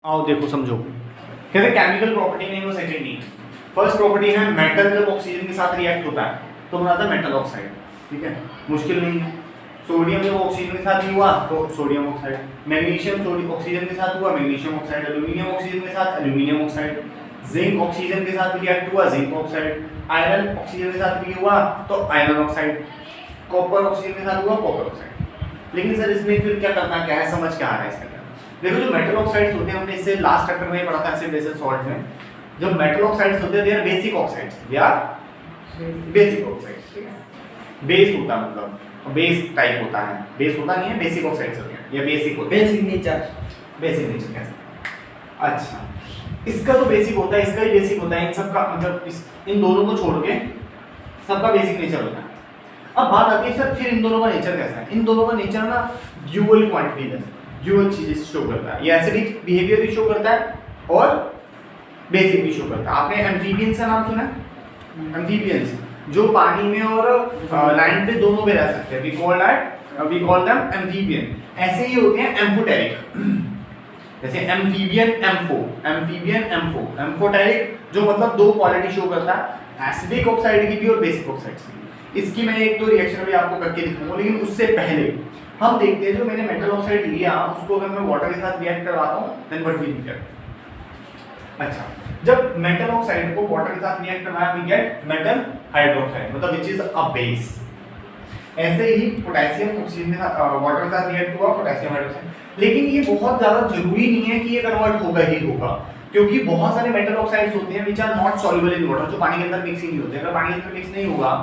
आओ देखो समझो। कहते केमिकल प्रॉपर्टी नहीं वो सेकंड नहीं है। फर्स्ट प्रॉपर्टी है मेटल जब ऑक्सीजन के साथ रिएक्ट होता है तो बनाता है मेटल ऑक्साइड। ठीक है, मुश्किल नहीं है। सोडियम जब ऑक्सीजन के साथ नहीं हुआ तो sodium oxide, magnesium sodium oxygen के साथ हुआ मैग्नीशियम ऑक्साइड, एल्यूमिनियम ऑक्सीजन के साथ एल्यूमिनियम ऑक्साइड, जिंक ऑक्सीजन के साथ रिएक्ट हुआ जिंक ऑक्साइड, आयरन ऑक्सीजन के साथ भी हुआ तो आयरन ऑक्साइड, कॉपर ऑक्सीजन के साथ हुआ कॉपर ऑक्साइड। लेकिन सर इसमें फिर क्या करना क्या है, समझ क्या आ रहा है इसका? देखो जो मेटल ऑक्साइड्स होते हैं हमने इससे लास्ट चैप्टर में पढ़ा था एसिड बेस एंड सॉल्ट में। जो मेटल ऑक्साइड्स होते हैं they are basic oxides, they are basic oxides. ठीक है, बेस होता है मतलब बेस टाइप होता है, बेस होता नहीं है, बेसिक ऑक्साइड्स होते हैं या बेसिक होते हैं, बेसिक नेचर। बेसिक नेचर कैसे? अच्छा, इसका तो बेसिक होता है, इसका भी बेसिक होता है, इन सब का मतलब इन दोनों को छोड़ के सबका बेसिक नेचर होता है। अब बात आती है सर फिर इन दोनों का नेचर कैसा है? इन दोनों का नेचर ना ड्यूअल क्वांटिटी है, ड्यूअल चीजें शो करता है। ये एसिडिक बिहेवियर भी शो करता है और बेसिक भी शो करता है। आपने एम्फीबियंस का नाम सुना है? एम्फीबियंस जो पानी में और लैंड पे दोनों में रह सकते हैं, वी कॉल देम एम्फीबियन। ऐसे ही होते हैं एम्फोटेरिक, जैसे एम्फीबियन एम्फो, एम्फोटेरिक जो मतलब दो क्वालिटी शो करता है, एसिडिक ऑक्साइड की भी और बेसिक ऑक्साइड की भी। इसकी मैं एक दो रिएक्शन भी आपको करके दिखाऊंगा, लेकिन उससे पहले हम देखते हैं जो मैंने मेटल ऑक्साइड लिया उसको अगर मैं वाटर के साथ रिएक्ट करवाता हूं देन व्हाट विल गेट। अच्छा, जब मेटल ऑक्साइड को वाटर के साथ रिएक्ट करवाया वी गेट मेटल हाइड्रोक्साइड, मतलब व्हिच इज अ बेस। ऐसे ही पोटेशियम ऑक्सीजन के साथ वाटर के साथ रिएक्ट हुआ पोटेशियम हाइड्रोक्साइड। लेकिन ये बहुत ज्यादा जरूरी नहीं है कि ये कन्वर्ट होगा ही होगा, क्योंकि बहुत सारे मेटल ऑक्साइड्स होते हैं which are not soluble in water, जो पानी के अंदर मिक्स ही नहीं होते। अगर पानी के अंदर मिक्स नहीं होगा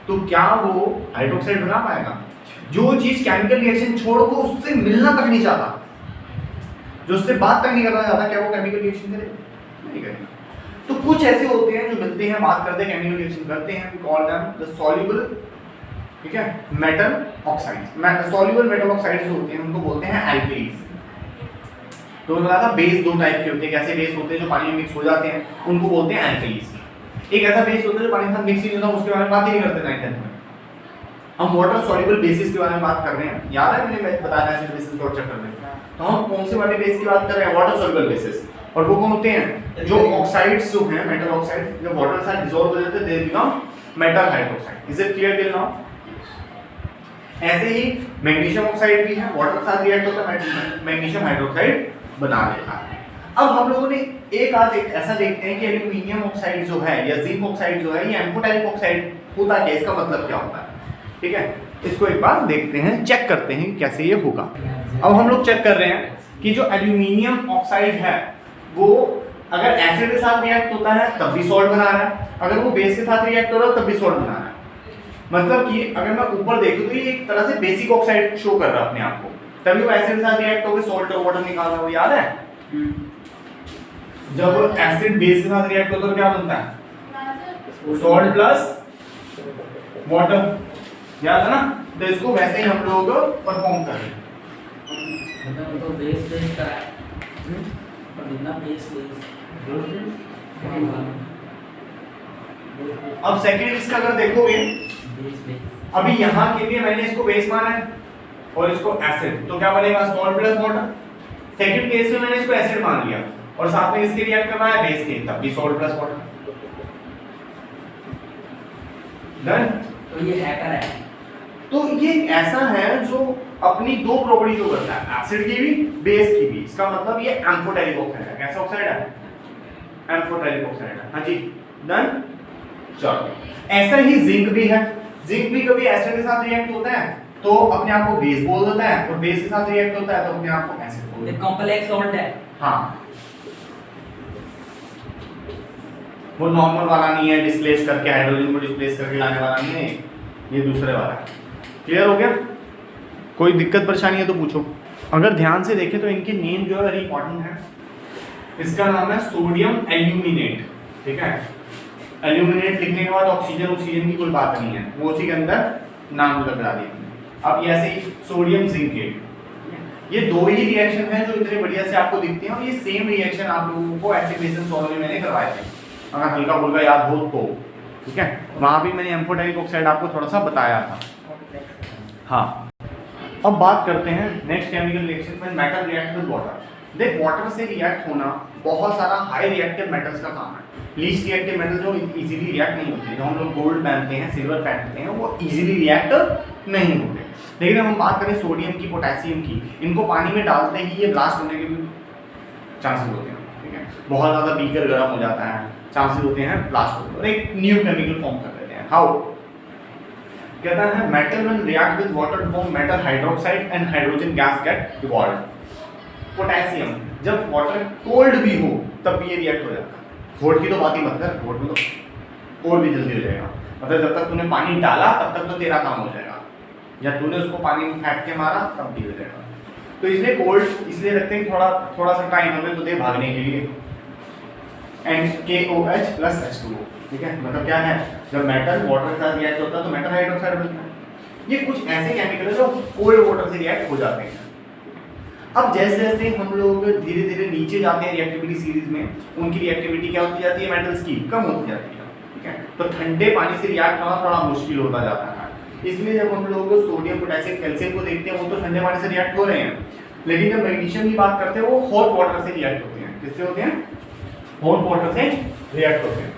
तो क्या वो हाइड्रोक्साइड बना पाएगा? जो चीज केमिकल रिएक्शन छोड़ वो उससे मिलना तक नहीं चाहता, जो उससे बात तक नहीं करना चाहता, क्या वो केमिकल रिएक्शन करे? नहीं करेगा। तो कुछ ऐसे होते हैं जो मिलते हैं, बात करते हैं, केमिकल रिएक्शन करते हैं, we call them the soluble, ठीक है, metal oxides. Soluble metal oxides होते हैं उनको बोलते हैं एल्केलीज। तो मैंने बताया था बेस दो टाइप के होते हैं। कैसे बेस होते हैं जो पानी में मिक्स हो जाते हैं उनको बोलते हैं एल्केलीज। एक ऐसा बेस होता है जो पानी के साथ मिक्स ही नहीं होता, उसके बारे में बात ही नहीं करते 9th में। हम वाटर सॉल्युबल बेसिस के बारे में बात कर रहे हैं, याद है मैंने बताया था एसिड बेसिस और चैप्टर में। तो हम कौन से वाले बेस की बात कर रहे हैं? Water soluble basis. और वो कौन होते हैं? जो ऑक्साइड्स जो हैं मेटल ऑक्साइड जब वाटर के साथ डिसॉल्व हो जाते हैं they become metal hydroxide. Is it clear till now? ऐसे ही मैग्नीशियम ऑक्साइड भी है, वाटर के साथ रिएक्ट होता है मैग्नीशियम हाइड्रोक्साइड बना देता है। अब हम लोगों ने एक आध ऐसा देखते हैं कि एल्यूमिनियम ऑक्साइड जो है या जिंक ऑक्साइड जो है ये एम्फोटेरिक ऑक्साइड होता क्या, इसका मतलब क्या होता है? ठीक है, इसको एक बार देखते हैं, चेक करते हैं कैसे ये होगा। अब हम लोग चेक कर रहे हैं कि जो एल्यूमिनियम ऑक्साइड है वो अगर एसिड के साथ रिएक्ट होता है तब भी सॉल्ट बना रहा है, अगर वो बेस के साथ रिएक्ट हो रहा है तब भी सॉल्ट बना रहा है। मतलब कि अगर मैं ऊपर देखूं तो ये एक तरह से बेसिक ऑक्साइड शो कर रहा है अपने आप को, तभी वो एसिड के साथ रिएक्ट होकर सॉल्ट और वाटर निकाल रहा है। वो याद है जब एसिड बेस के साथ रिएक्ट होता है तो क्या बनता है? सॉल्ट प्लस वाटर, याद है ना? तो इसको वैसे ही हम लोग परफॉर्म कर रहे हैं। मतलब तो बेस का है और बिना बेस अब सेकंड इसका अगर देखोगे अभी यहाँ के लिए मैंने इसको बेस माना है और इसको एसिड, तो क्या बनेगा? Salt plus water. Second case में मैंने इसको एसिड मान लिया और साथ में इसके रिएक्ट करना है बेस के, तब भी सॉल्ट प्लस वाटर। डन? तो ये हैकर है। तो ये ऐसा है जो अपनी दो प्रॉपर्टी जो करता है, एसिड की भी बेस की भी। इसका मतलब ये एम्फोटेरिक ऑक्साइड है। कैसा ऑक्साइड है? एम्फोटेरिक ऑक्साइड है। हाँ जी, डन। चलो, ऐसा ही जिंक भी है। जिंक भी कभी एसिड के साथ रिएक्ट होता है तो अपने आप को बेस बोल देता है, और बेस के साथ रिएक्ट होता है तो अपने आप को एसिड बोल देता है। कॉम्प्लेक्स सॉल्ट है। हाँ, वो नॉर्मल वाला नहीं है, डिस्प्लेस करके हाइड्रोजन को डिस्प्लेस करके लाने वाला नहीं है, ये दूसरे वाला है। क्लियर हो गया? कोई दिक्कत परेशानी है तो पूछो। अगर ध्यान से देखें तो इनके नेम जो है वेरी इंपॉर्टेंट है। इसका नाम है सोडियम एल्यूमिनेट। ठीक है, एल्यूमिनेट लिखने के बाद ऑक्सीजन की कोई बात नहीं है, वो उसी के अंदर नाम लगा दिया। अब ऐसे ही सोडियम जिंकेट, ये दो ही रिएक्शन है जो इतने बढ़िया से आपको दिखते हैं, और ये सेम रिएक्शन आप लोगों को एसिड बेस एंड सॉल्ट में मैंने करवाए थे, अगर हल्का फुल्का याद हो तो। ठीक है, वहां भी मैंने एम्फोटेरिक ऑक्साइड आपको थोड़ा सा बताया था। हाँ, अब बात करते हैं नेक्स्ट केमिकल रिएक्शन में मेटल रिएक्ट विद वाटर। देख वाटर से रिएक्ट होना बहुत सारा हाई रिएक्टिव मेटल्स का काम है। लीस्ट रिएक्टिव मेटल जो इजीली रिएक्ट नहीं होते, जो हम लोग गोल्ड पहनते हैं, सिल्वर पहनते हैं, वो इजीली रिएक्ट नहीं होते। लेकिन अब हम बात करें सोडियम की, पोटेशियम की, इनको पानी में डालते ही ये ब्लास्ट होने के भी चांसेस होते हैं। ठीक है, बहुत ज़्यादा बीकर गर्म हो जाता है, चांसेस होते हैं ब्लास्ट होने और एक न्यू केमिकल फॉर्म कर देते हैं। हाउ? कहता है metal when react with water form metal hydroxide and hydrogen gas get evolve. Potassium जब वाटर कोल्ड भी हो तब भी ये रिएक्ट हो जाता है। हॉट की तो बात ही मत कर, हॉट में तो और भी जल्दी हो जाएगा। मतलब जब तक तूने पानी डाला तब तक तो तेरा काम हो जाएगा, या तूने उसको पानी में फेंक के मारा तब भी हो जाएगा। तो इसलिए कोल्ड इसलिए रखते हैं थोड़ा सा टाइम हमें तो दे भागने के लिए। NaOH plus H2O। ठीक है, मतलब क्या है, जब मेटल वाटर के साथ रिएक्ट होता है तो मेटल हाइड्रोक्साइड बनता है। ये कुछ ऐसे केमिकल है जो कोल्ड वाटर से रिएक्ट हो जाते हैं। अब जैसे जैसे हम लोग धीरे धीरे नीचे जाते हैं रिएक्टिविटी सीरीज में, उनकी रिएक्टिविटी क्या होती जाती है, मेटल्स की कम होती जाती है। ठीक है, तो ठंडे पानी से रिएक्ट होना थोड़ा मुश्किल होता जाता है। इसलिए जब हम लोग सोडियम, पोटेशियम, कैल्शियम को देखते हैं वो तो ठंडे पानी से रिएक्ट हो रहे हैं, लेकिन जब मैग्नीशियम की बात करते हैं वो हॉट वाटर से रिएक्ट होते हैं। किससे होते हैं? हॉट वाटर से रिएक्ट होते हैं।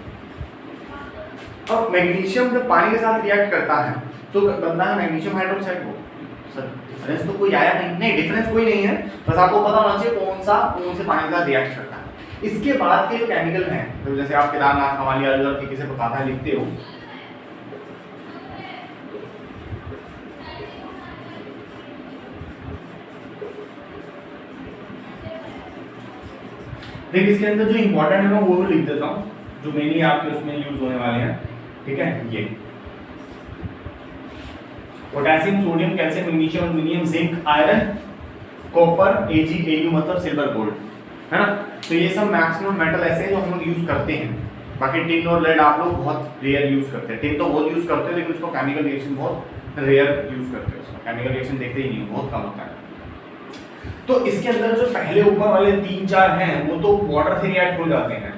अब मैग्नीशियम जब पानी के साथ रिएक्ट करता है तो बनता है मैग्नीशियम हाइड्रोक्साइड को। सर डिफरेंस तो कोई आया नहीं, डिफरेंस कोई नहीं है, बस आपको पता होना चाहिए कौन से पानी के साथ रिएक्ट करता है। इसके बाद के जो केमिकल हैं, तो जैसे आप केदारनाथ, हिमालय, अलग के किसे बताता है लिखते हो, देखिए इसके अंदर जो इंपॉर्टेंट है मैं वो भी लिख देता हूँ, जो मेनली आपके उसमें यूज होने वाले हैं। ठीक है, ये potassium, sodium, calcium, magnesium, aluminium, zinc, iron, copper, Ag, Au मतलब सिल्वर, गोल्ड, है ना। तो ये सब मैक्सिमम मेटल ऐसे हैं जो हम लोग यूज करते हैं। बाकी टिन और लेड आप लोग बहुत रेयर यूज करते हैं। टिन तो बहुत यूज करते हैं लेकिन उसको केमिकल रिएक्शन बहुत रेयर यूज करते हैं, उसका केमिकल रिएक्शन देखते ही नहीं, बहुत कम होता है। तो इसके अंदर जो पहले ऊपर वाले 3-4 हैं वो तो वाटर से रिएक्ट हो जाते हैं,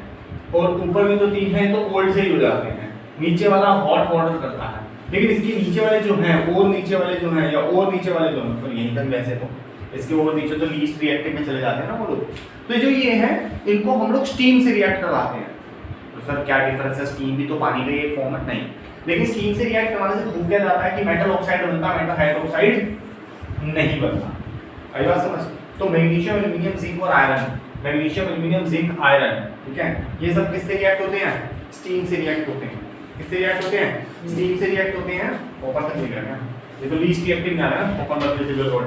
और ऊपर में तो 3 हैं तो कोल्ड से ही हो जाते हैं। नीचे वाला हॉट वाटर करता है, लेकिन इसके नीचे वाले जो हैं, और नीचे वाले जो हैं, या और नीचे वाले जो हैं, तो यहीं तक वैसे तो इसके और नीचे तो लीस्ट रिएक्टिव में चले जाते हैं ना वो लोग। तो जो ये है इनको हम लोग स्टीम से रिएक्ट करवाते हैं। तो सर क्या डिफरेंस है, स्टीम भी तो पानी का एक फॉर्म है, नहीं, लेकिन स्टीम से रिएक्ट करवाने से हो क्या जाता है कि मेटल ऑक्साइड बनता है, मेटल हाइड्रोक्साइड नहीं बनता। आई बात समझ? तो मैग्नीशियम, एल्युमिनियम, जिंक और iron, magnesium, aluminium, zinc, iron, ठीक है, ये सब किससे रिएक्ट होते हैं? स्टीम से रिएक्ट होते हैं। किससे रिएक्ट होते हैं? स्टीम से रिएक्ट होते हैं। ऊपर तक लिख रहे हैं, ये तो लीस्ट रिएक्टिव में आ रहा है ना, ओपन मल्टीप्लिसिबल रोड।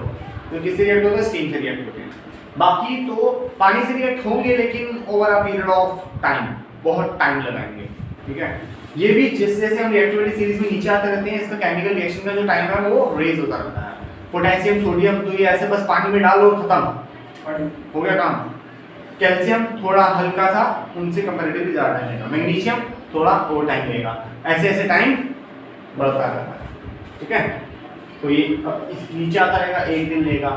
तो किससे रिएक्ट होते हैं? स्टीम से रिएक्ट होते हैं। बाकी तो पानी से रिएक्ट होंगे लेकिन over a period of time, बहुत टाइम लगाएंगे। ठीक है, ये भी जैसे जैसे हम रिएक्टिविटी सीरीज में नीचे आते रहते हैं, इसका केमिकल रिएक्शन का जो टाइम है वो रेज होता रहता है। पोटेशियम, सोडियम तो ये ऐसे बस पानी में डालो खत्म, हो गया काम। कैल्शियम थोड़ा हल्का सा उनसे कंपैरेटिवली ज़्यादा टाइम लेगा, मैग्नीशियम थोड़ा और टाइम लेगा, ऐसे ऐसे टाइम बढ़ता रहता है। ठीक है, तो ये अब इस नीचे आता रहेगा, 1 दिन लेगा,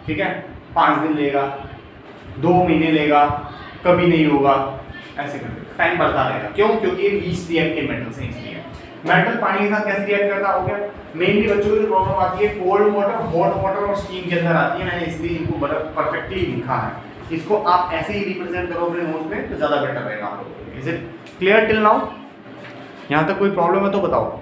ठीक है, 5 दिन लेगा, 2 महीने लेगा, कभी नहीं होगा, ऐसे करके टाइम बढ़ता रहेगा। क्यों? क्योंकि ये लीस्ट रिएक्टिव मेटल्स हैं, इसलिए मेटल पानी के साथ कैसे रिएक्ट करता हो गया। मेनली बच्चों को जो प्रॉब्लम आती है कोल्ड वाटर, हॉट वाटर और स्टीम के अंदर आती है, मैंने इसलिए इनको बड़ा परफेक्टली लिखा है। इसको आप ऐसे ही रिप्रेजेंट करो अपने नोट्स में तो ज़्यादा बेटर रहेगा आप लोगों के लिए। Is it clear till now? यहाँ तक कोई प्रॉब्लम है तो बताओ।